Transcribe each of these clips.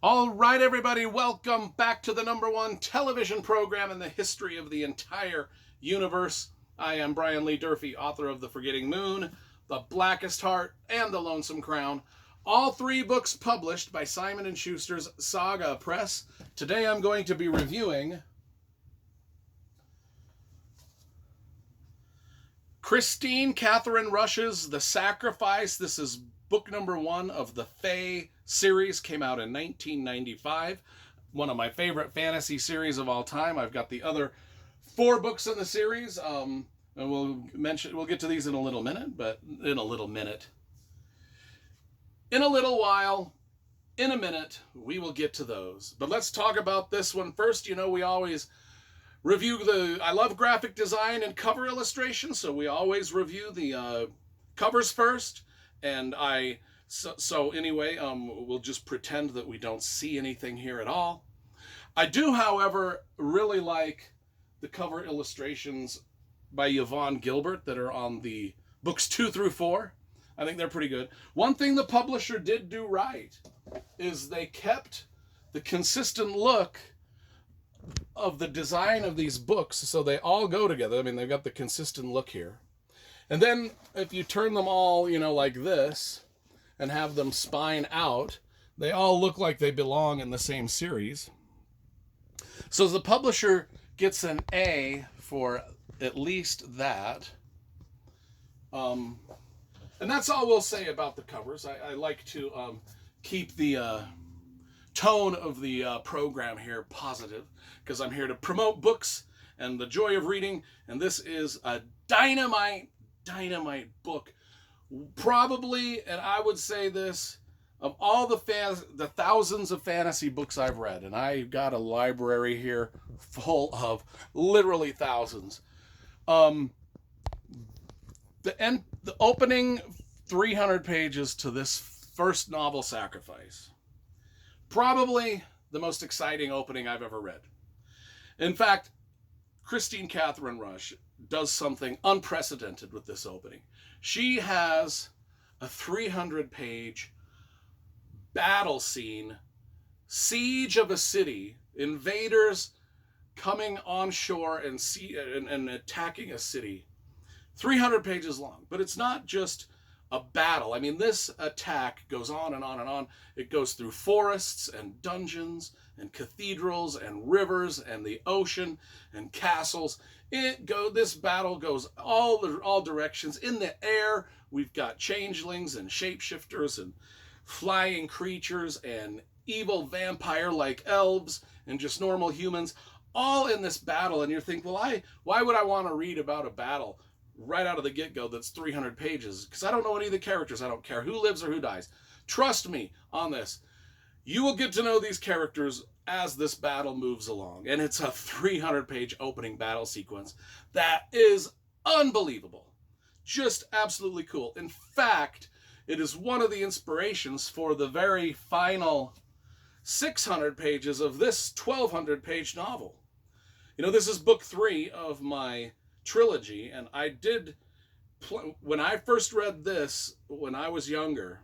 All right, everybody, welcome back to the #1 television program in the history of the entire universe. I am Brian Lee Durfee, author of The Forgetting Moon, The Blackest Heart, and The Lonesome Crown. All three books published by Simon & Schuster's Saga Press. Today I'm going to be reviewing Kristine Kathryn Rusch's The Sacrifice. This is book #1 of the FEY series. Came out in 1995. One of my favorite fantasy series of all time. I've got the other 4 books in the series. And we'll get to these in a little minute, but in a little while, in a minute, we will get to those. But let's talk about this one first. You know, we always review I love graphic design and cover illustrations, so we always review the covers first. And so anyway, we'll just pretend that we don't see anything here at all. I do, however, really like the cover illustrations by Yvonne Gilbert that are on the books 2 through 4. I think they're pretty good. One thing the publisher did do right is they kept the consistent look of the design of these books, so they all go together. I mean, they've got the consistent look here. And then if you turn them all, like this, and have them spine out, they all look like they belong in the same series. So the publisher gets an A for at least that. And that's all we'll say about the covers. I like to keep the tone of the program here positive, because I'm here to promote books and the joy of reading, and this is a dynamite book. Probably, and I would say this, of all the thousands of fantasy books I've read, and I've got a library here full of literally thousands. The opening 300 pages to this first novel, Sacrifice, probably the most exciting opening I've ever read. In fact, Kristine Kathryn Rusch does something unprecedented with this opening. She has a 300-page battle scene, siege of a city, invaders coming on shore and attacking a city. 300 pages long, but it's not just a battle. I mean, this attack goes on and on and on. It goes through forests and dungeons and cathedrals and rivers and the ocean and castles. This battle goes all directions. In the air, we've got changelings and shapeshifters and flying creatures and evil vampire-like elves and just normal humans, all in this battle. And you think, well, why would I want to read about a battle right out of the get-go that's 300 pages? Because I don't know any of the characters. I don't care who lives or who dies. Trust me on this. You will get to know these characters as this battle moves along. And it's a 300-page opening battle sequence that is unbelievable. Just absolutely cool. In fact, it is one of the inspirations for the very final 600 pages of this 1,200-page novel. This is book 3 of my trilogy, and when I first read this when I was younger,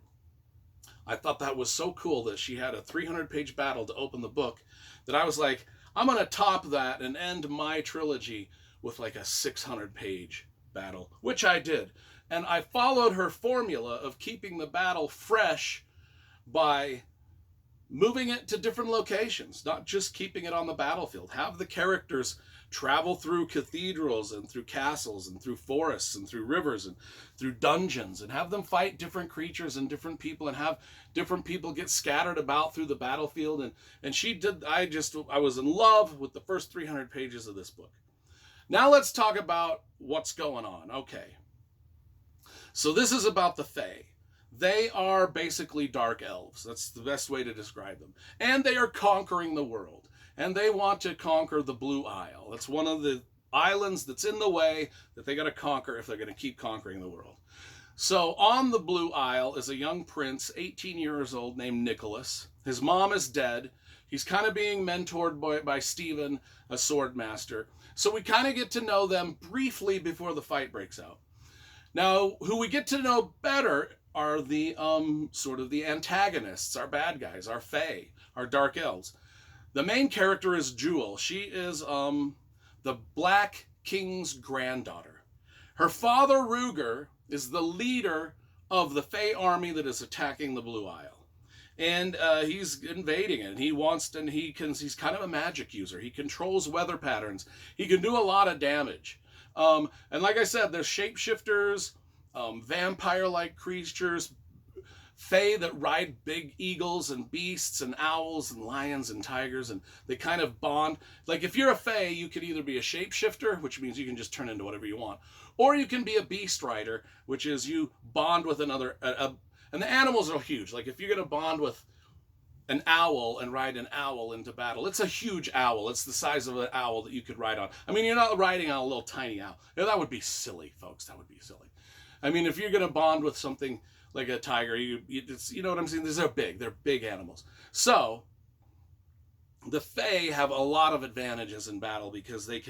I thought that was so cool that she had a 300-page battle to open the book, that I was like, I'm going to top that and end my trilogy with like a 600-page battle, which I did. And I followed her formula of keeping the battle fresh by moving it to different locations, not just keeping it on the battlefield. Have the characters travel through cathedrals and through castles and through forests and through rivers and through dungeons, and have them fight different creatures and different people, and have different people get scattered about through the battlefield. And she did. I was in love with the first 300 pages of this book. Now let's talk about what's going on. Okay. So this is about the Fae. They are basically dark elves. That's the best way to describe them. And they are conquering the world. And they want to conquer the Blue Isle. That's one of the islands that's in the way that they got to conquer if they're going to keep conquering the world. So on the Blue Isle is a young prince, 18 years old, named Nicholas. His mom is dead. He's kind of being mentored by Stephen, a sword master. So we kind of get to know them briefly before the fight breaks out. Now, who we get to know better are the sort of the antagonists, our bad guys, our Fae, our dark elves. The main character is Jewel. She is the Black King's granddaughter. Her father, Ruger, is the leader of the Fae army that is attacking the Blue Isle. And he's invading it. He's kind of a magic user. He controls weather patterns. He can do a lot of damage. And like I said, there's shapeshifters, vampire-like creatures, Fae that ride big eagles and beasts and owls and lions and tigers, and they kind of bond. Like if you're a Fae, you can either be a shapeshifter, which means you can just turn into whatever you want, or you can be a beast rider, which is you bond with another. And the animals are huge. Like if you're going to bond with an owl and ride an owl into battle, it's a huge owl. It's the size of an owl that you could ride on. I mean, you're not riding on a little tiny owl. That would be silly, folks. That would be silly. I mean, if you're going to bond with something like a tiger, you know what I'm saying? They're big animals. So the Fae have a lot of advantages in battle because they're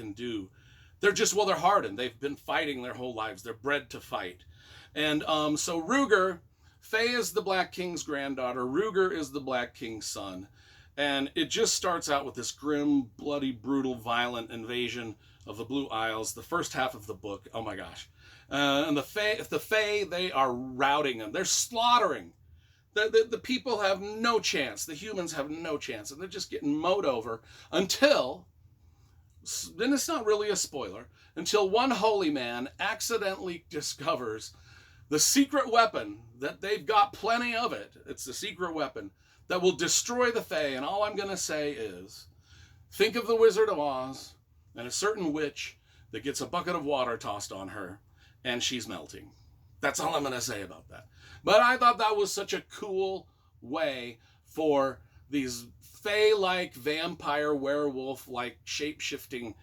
hardened. They've been fighting their whole lives. They're bred to fight. And so Ruger, Fae is the Black King's granddaughter. Ruger is the Black King's son. And it just starts out with this grim, bloody, brutal, violent invasion of the Blue Isles. The first half of the book, oh my gosh. And the Fae, they are routing them. They're slaughtering. The people have no chance. The humans have no chance. And they're just getting mowed over until, then it's not really a spoiler, until one holy man accidentally discovers the secret weapon that they've got plenty of it. It's the secret weapon that will destroy the Fae. And all I'm going to say is, think of the Wizard of Oz and a certain witch that gets a bucket of water tossed on her and she's melting. That's all I'm going to say about that. But I thought that was such a cool way for these Fae-like, vampire, werewolf-like, shape-shifting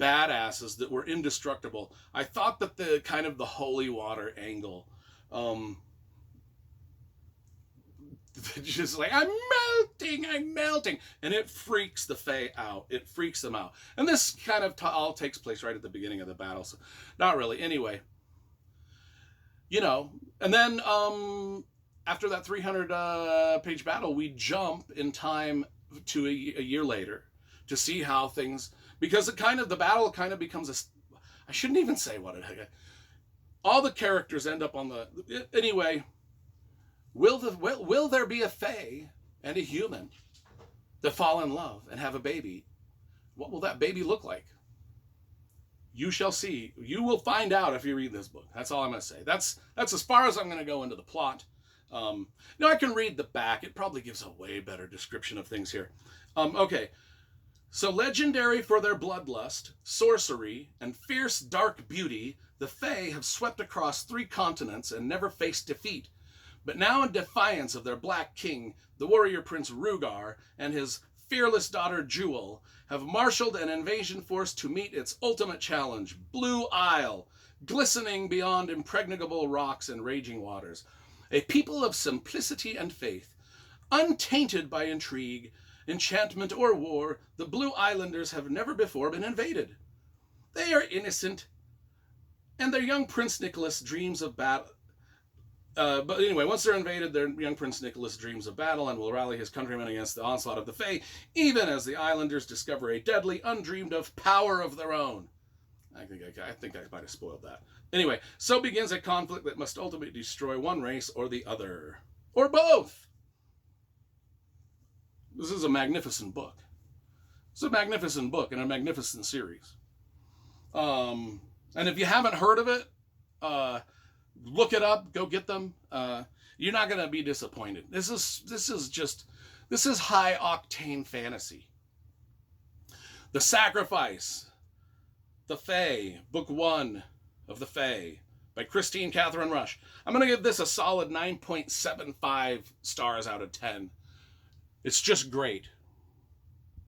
badasses that were indestructible. I thought that the kind of the holy water angle, just like, I'm melting, and it freaks the Fae out. It freaks them out. And this kind of all takes place right at the beginning of the battle, so not really. Anyway, and then after that 300 page battle, we jump in time to a year later to see how things, because the battle kind of becomes I shouldn't even say what it is. All the characters end up on anyway. Will there be a Fae and a human that fall in love and have a baby? What will that baby look like? You shall see. You will find out if you read this book. That's all I'm going to say. That's as far as I'm going to go into the plot. Now I can read the back. It probably gives a way better description of things here. Okay. So legendary for their bloodlust, sorcery, and fierce dark beauty, the Fae have swept across 3 continents and never faced defeat. But now, in defiance of their Black King, the warrior prince Rugar, and his fearless daughter Jewel, have marshaled an invasion force to meet its ultimate challenge, Blue Isle, glistening beyond impregnable rocks and raging waters. A people of simplicity and faith, untainted by intrigue, enchantment, or war, the Blue Islanders have never before been invaded. They are innocent, and their young Prince Nicholas dreams of battle. But anyway, once they're invaded, their young Prince Nicholas dreams of battle and will rally his countrymen against the onslaught of the Fae, even as the islanders discover a deadly, undreamed of power of their own. I think I might have spoiled that. Anyway, so begins a conflict that must ultimately destroy one race or the other. Or both! This is a magnificent book. It's a magnificent book and a magnificent series. And if you haven't heard of it, look it up, go get them. You're not going to be disappointed. This is high octane fantasy. The Sacrifice, The Fae, Book 1 of The Fae by Kristine Kathryn Rusch. I'm going to give this a solid 9.75 stars out of 10. It's just great.